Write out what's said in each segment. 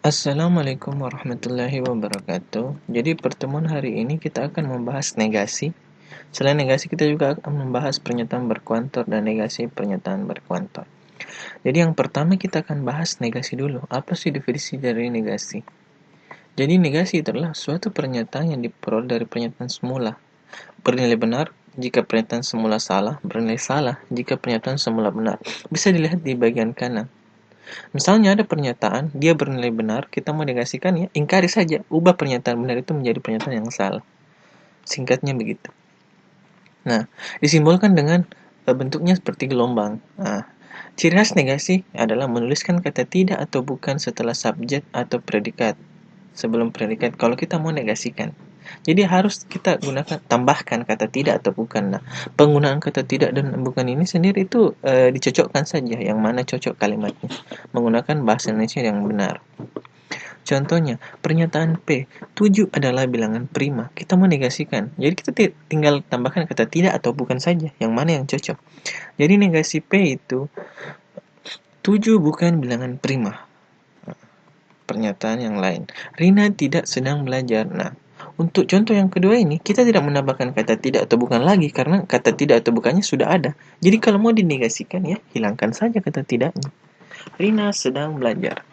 Assalamualaikum warahmatullahi wabarakatuh. Jadi pertemuan hari ini kita akan membahas negasi. Selain negasi kita juga akan membahas pernyataan berkuantor dan negasi pernyataan berkuantor. Jadi yang pertama kita akan bahas negasi dulu. Apa sih definisi dari negasi? Jadi negasi itu adalah suatu pernyataan yang diperoleh dari pernyataan semula. Bernilai benar jika pernyataan semula salah, bernilai salah jika pernyataan semula benar. Bisa dilihat di bagian kanan. Misalnya ada pernyataan, dia bernilai benar, kita mau negasikan ya, ingkari saja, ubah pernyataan benar itu menjadi pernyataan yang salah. Singkatnya begitu. Nah, disimbolkan dengan bentuknya seperti gelombang. Nah, ciri khas negasi adalah menuliskan kata tidak atau bukan setelah subjek atau predikat. Sebelum predikat, kalau kita mau negasikan. Jadi harus kita gunakan, tambahkan kata tidak atau bukan. Nah, penggunaan kata tidak dan bukan ini sendiri itu dicocokkan saja, yang mana cocok kalimatnya. Menggunakan bahasa Indonesia yang benar. Contohnya, pernyataan P, 7 adalah bilangan prima. Kita mau negasikan. Jadi kita tinggal tambahkan kata tidak atau bukan saja, yang mana yang cocok. Jadi negasi P itu 7 bukan bilangan prima. Pernyataan yang lain. Rina tidak sedang belajar. Nah, untuk contoh yang kedua ini, kita tidak menambahkan kata tidak atau bukan lagi, karena kata tidak atau bukannya sudah ada. Jadi kalau mau dinegasikan ya, hilangkan saja kata tidaknya. Rina sedang belajar.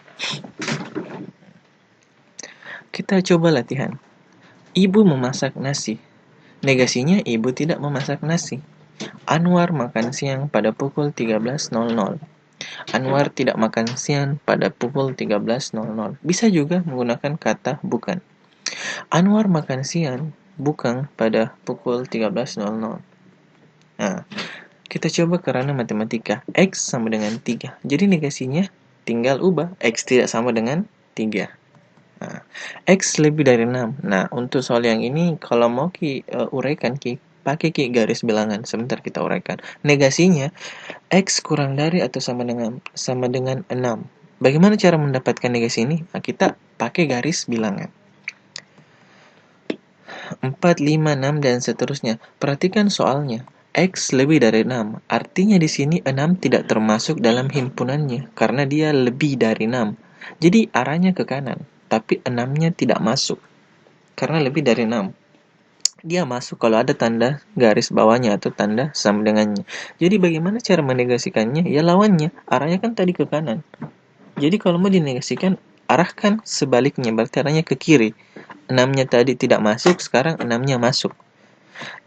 Kita coba latihan. Ibu memasak nasi. Negasinya ibu tidak memasak nasi. Anwar makan siang pada pukul 13.00. Anwar tidak makan siang pada pukul 13.00. Bisa juga menggunakan kata bukan. Anwar makan siang bukan pada pukul 13.00. Nah, kita coba kerana matematika. X sama dengan 3. Jadi negasinya tinggal ubah. X tidak sama dengan 3. Nah, X lebih dari 6. Nah, untuk soal yang ini, kalau mau uraikan, pakai garis bilangan. Sebentar kita uraikan. Negasinya, X kurang dari atau sama dengan 6. Bagaimana cara mendapatkan negasi ini? Nah, kita pakai garis bilangan. 4, 5, 6, dan seterusnya. Perhatikan soalnya. X lebih dari 6. Artinya di sini 6 tidak termasuk dalam himpunannya karena dia lebih dari 6. Jadi arahnya ke kanan, tapi 6-nya tidak masuk karena lebih dari 6. Dia masuk kalau ada tanda garis bawahnya atau tanda sama dengannya. Jadi bagaimana cara menegasikannya? Ya lawannya, arahnya kan tadi ke kanan. Jadi kalau mau dinegasikan, arahkan sebaliknya, berarti arahnya ke kiri. 6-nya tadi tidak masuk, sekarang 6-nya masuk.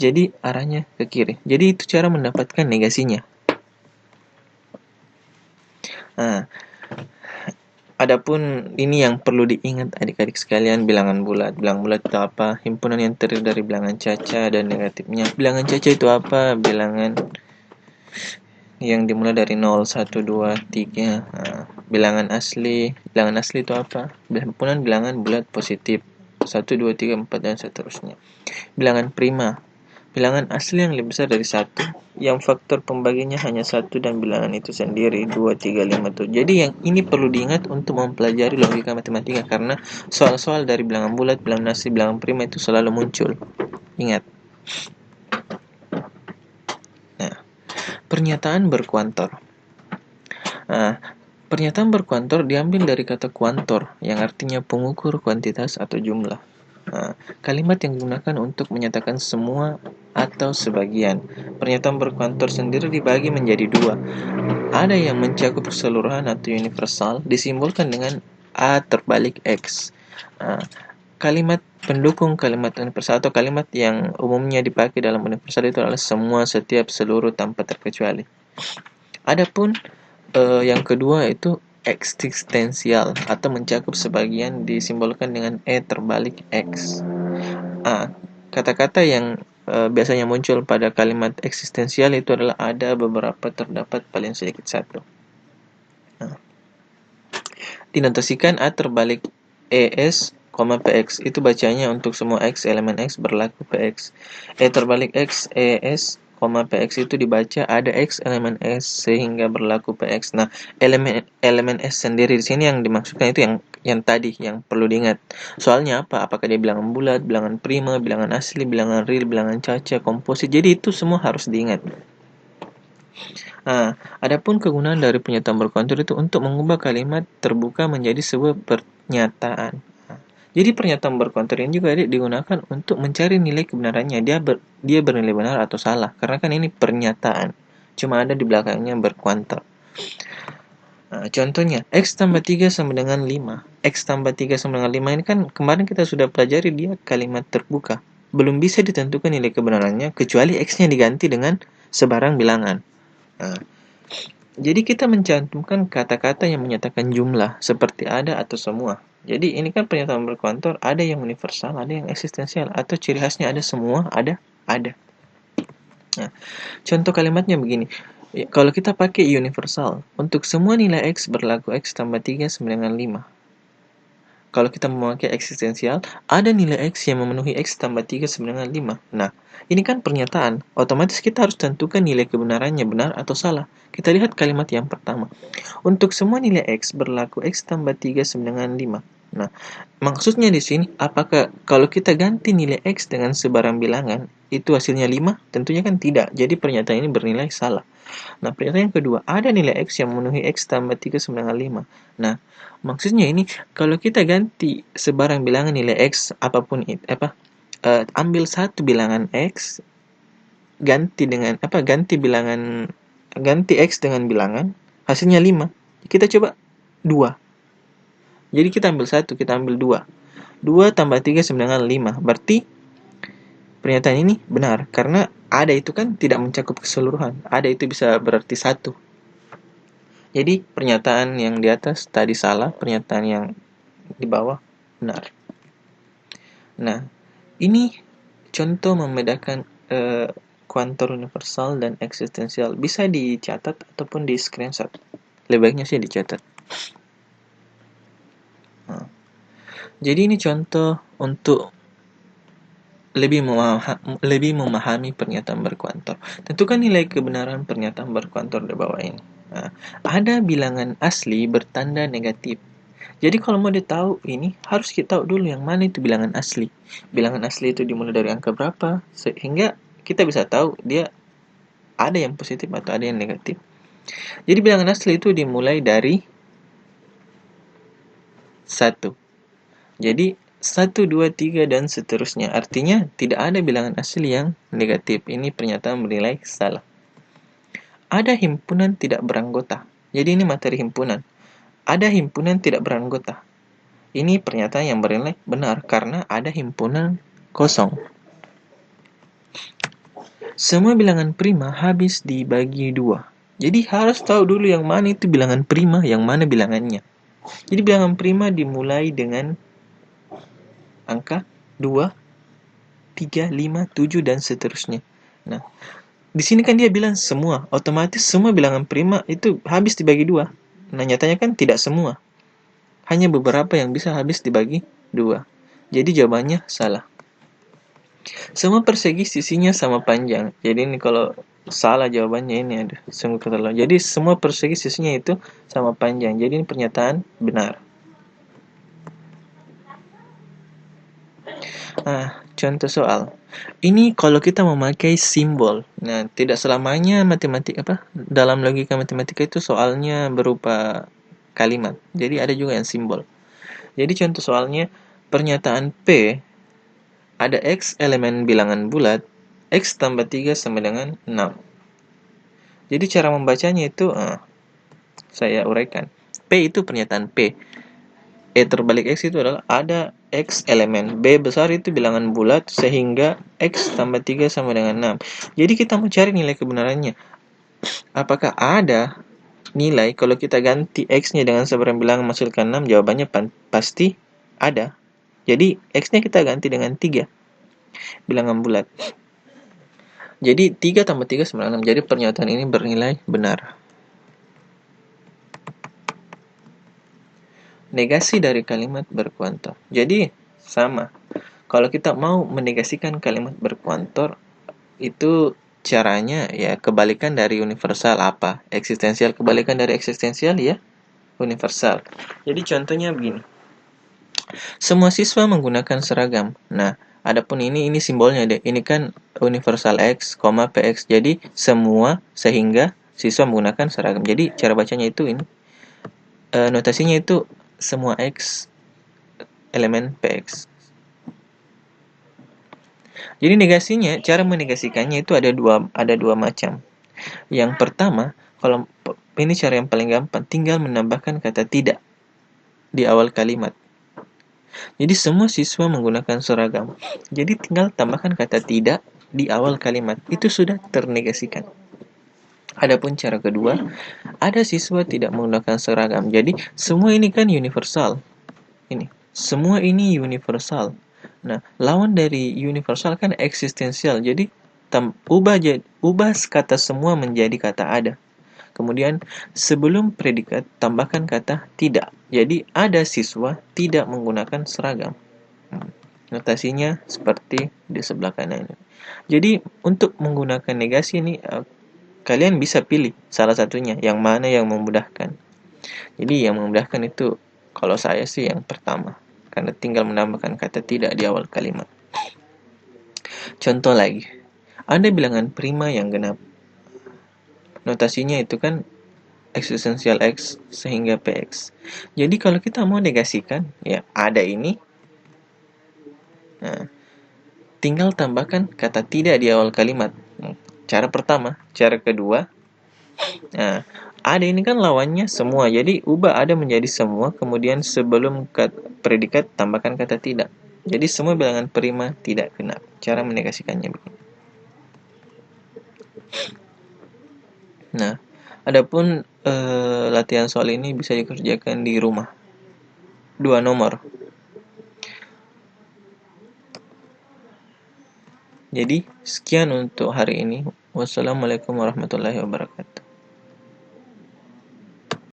Jadi arahnya ke kiri. Jadi itu cara mendapatkan negasinya. Nah, adapun ini yang perlu diingat adik-adik sekalian, bilangan bulat. Bilangan bulat itu apa? Himpunan yang terdiri dari bilangan caca dan negatifnya. Bilangan caca itu apa? Bilangan yang dimulai dari 0, 1, 2, 3. Nah, bilangan asli itu apa? Himpunan bilangan bulat positif. 1, 2, 3, 4, dan seterusnya. Bilangan prima, bilangan asli yang lebih besar dari 1, yang faktor pembaginya hanya 1 dan bilangan itu sendiri 2, 3, 5, 7. Jadi yang ini perlu diingat untuk mempelajari logika matematika, karena soal-soal dari bilangan bulat, bilangan asli, bilangan prima itu selalu muncul. Ingat. Nah, pernyataan berkuantor. Nah, pernyataan berkuantor diambil dari kata kuantor, yang artinya pengukur kuantitas atau jumlah. Nah, kalimat yang digunakan untuk menyatakan semua atau sebagian. Pernyataan berkuantor sendiri dibagi menjadi 2. Ada yang mencakup keseluruhan atau universal, disimbolkan dengan A terbalik X. Nah, kalimat pendukung kalimat universal atau kalimat yang umumnya dipakai dalam universal itu adalah semua, setiap, seluruh, tanpa terkecuali. Adapun yang kedua itu eksistensial atau mencakup sebagian, disimbolkan dengan E terbalik X. Kata-kata yang biasanya muncul pada kalimat eksistensial itu adalah ada, beberapa, terdapat, paling sedikit 1. Dinotasikan A terbalik ES, PX. Itu bacanya untuk semua X, elemen X berlaku PX. E terbalik X, ES, PX itu dibaca ada X elemen S sehingga berlaku PX. Nah, elemen S sendiri di sini yang dimaksudkan itu yang tadi yang perlu diingat. Soalnya apa? Apakah dia bilangan bulat, bilangan prima, bilangan asli, bilangan real, bilangan caca, komposit. Jadi itu semua harus diingat. Adapun kegunaan dari pernyataan berkontur itu untuk mengubah kalimat terbuka menjadi sebuah pernyataan. Jadi pernyataan berkontur ini juga digunakan untuk mencari nilai kebenarannya. Dia bernilai benar atau salah. Karena kan ini pernyataan. Cuma ada di belakangnya berkuantor. Contohnya, X tambah 3 sama dengan 5. X tambah 3 sama dengan 5 ini kan kemarin kita sudah pelajari dia kalimat terbuka. Belum bisa ditentukan nilai kebenarannya kecuali X-nya diganti dengan sebarang bilangan. Jadi kita mencantumkan kata-kata yang menyatakan jumlah seperti ada atau semua. Jadi ini kan pernyataan berkuantor, ada yang universal, ada yang eksistensial, atau ciri khasnya ada semua, ada. Nah, contoh kalimatnya begini. Kalau kita pakai universal, untuk semua nilai X berlaku X tambah 3 sama dengan 5. Kalau kita memakai eksistensial, ada nilai X yang memenuhi X tambah 3 sama dengan 5. Nah, ini kan pernyataan. Otomatis kita harus tentukan nilai kebenarannya benar atau salah. Kita lihat kalimat yang pertama. Untuk semua nilai X berlaku X tambah 3 sama dengan 5. Nah, maksudnya di sini, apakah kalau kita ganti nilai X dengan sebarang bilangan, itu hasilnya 5? Tentunya kan tidak. Jadi pernyataan ini bernilai salah. Nah, pernyataan yang kedua, ada nilai X yang memenuhi X tambah 3 sama dengan 5. Nah, maksudnya ini, kalau kita ganti sebarang bilangan nilai X, apapun itu, ambil satu bilangan X, ganti X dengan bilangan, hasilnya 5. Kita coba 2. Jadi kita ambil 1, kita ambil 2. 2 tambah 3 sama dengan 5. Berarti pernyataan ini benar. Karena ada itu kan tidak mencakup keseluruhan. Ada itu bisa berarti 1. Jadi pernyataan yang di atas tadi salah, pernyataan yang di bawah benar. Nah, ini contoh membedakan kuantor universal dan eksistensial. Bisa dicatat ataupun di screenshot. Lebih baiknya sih dicatat. Jadi ini contoh untuk lebih memahami pernyataan berkuantor. Tentukan nilai kebenaran pernyataan berkuantor di bawah ini. Ada bilangan asli bertanda negatif. Jadi kalau mau ditahu ini, harus kita tahu dulu yang mana itu bilangan asli. Bilangan asli itu dimulai dari angka berapa, sehingga kita bisa tahu dia ada yang positif atau ada yang negatif. Jadi bilangan asli itu dimulai dari 1. Jadi 1, 2, 3, dan seterusnya. Artinya tidak ada bilangan asli yang negatif. Ini pernyataan bernilai salah. Ada himpunan tidak beranggota. Jadi ini materi himpunan. Ada himpunan tidak beranggota. Ini pernyataan yang bernilai benar karena ada himpunan kosong. Semua bilangan prima habis dibagi 2. Jadi harus tahu dulu yang mana itu bilangan prima, yang mana bilangannya. Jadi bilangan prima dimulai dengan angka 2, 3, 5, 7, dan seterusnya. Nah, di sini kan dia bilang semua. Otomatis semua bilangan prima itu habis dibagi 2. Nah, nyatanya kan tidak semua. Hanya beberapa yang bisa habis dibagi 2. Jadi jawabannya salah. Semua persegi sisinya sama panjang. Jadi ini kalau salah jawabannya ini ada sungguh keterlaluan. Jadi semua persegi sisinya itu sama panjang. Jadi ini pernyataan benar. Contoh soal. Ini kalau kita memakai simbol. Nah, tidak selamanya dalam logika matematika itu soalnya berupa kalimat. Jadi ada juga yang simbol. Jadi contoh soalnya pernyataan P ada X elemen bilangan bulat, X tambah 3 sama dengan 6. Jadi cara membacanya itu saya uraikan. P itu pernyataan P. E terbalik X itu adalah ada X elemen, B besar itu bilangan bulat sehingga X tambah 3 sama dengan 6. Jadi kita mau cari nilai kebenarannya. Apakah ada nilai kalau kita ganti X-nya dengan sebarang bilangan menghasilkan 6? Jawabannya pasti ada. Jadi X-nya kita ganti dengan 3 bilangan bulat. Jadi 3 tambah 3 sama dengan 6. Jadi pernyataan ini bernilai benar. Negasi dari kalimat berkuantor. Jadi sama. Kalau kita mau menegasikan kalimat berkuantor, itu caranya ya kebalikan dari universal apa? Eksistensial. Kebalikan dari eksistensial ya universal. Jadi contohnya begini. Semua siswa menggunakan seragam. Nah, adapun ini simbolnya deh. Ini kan universal X, PX. Jadi semua sehingga siswa menggunakan seragam. Jadi cara bacanya itu ini, notasinya itu semua X elemen PX. Jadi negasinya, cara menegasikannya itu ada dua macam. Yang pertama, kalau ini cara yang paling gampang, tinggal menambahkan kata tidak di awal kalimat. Jadi semua siswa menggunakan seragam. Jadi tinggal tambahkan kata tidak di awal kalimat. Itu sudah ternegasikan. Adapun cara kedua, ada siswa tidak menggunakan seragam. Jadi semua ini kan universal. Ini, semua ini universal. Nah, lawan dari universal kan eksistensial. Jadi ubah kata semua menjadi kata ada. Kemudian sebelum predikat tambahkan kata tidak. Jadi ada siswa tidak menggunakan seragam. Notasinya seperti di sebelah kanan ini. Jadi untuk menggunakan negasi ini kalian bisa pilih salah satunya, yang mana yang memudahkan. Jadi yang memudahkan itu kalau saya sih yang pertama, karena tinggal menambahkan kata tidak di awal kalimat. Contoh lagi, ada bilangan prima yang genap. Notasinya itu kan eksistensial X sehingga PX. Jadi kalau kita mau negasikan, ya ada ini. Nah, tinggal tambahkan kata tidak di awal kalimat. Cara pertama. Cara kedua, nah, ada ini kan lawannya semua. Jadi ubah ada menjadi semua, kemudian sebelum predikat tambahkan kata tidak. Jadi semua bilangan prima tidak genap. Cara menegasikannya begini. Nah, adapun latihan soal ini bisa dikerjakan di rumah. 2 nomor. Jadi, sekian untuk hari ini. Wassalamualaikum warahmatullahi wabarakatuh.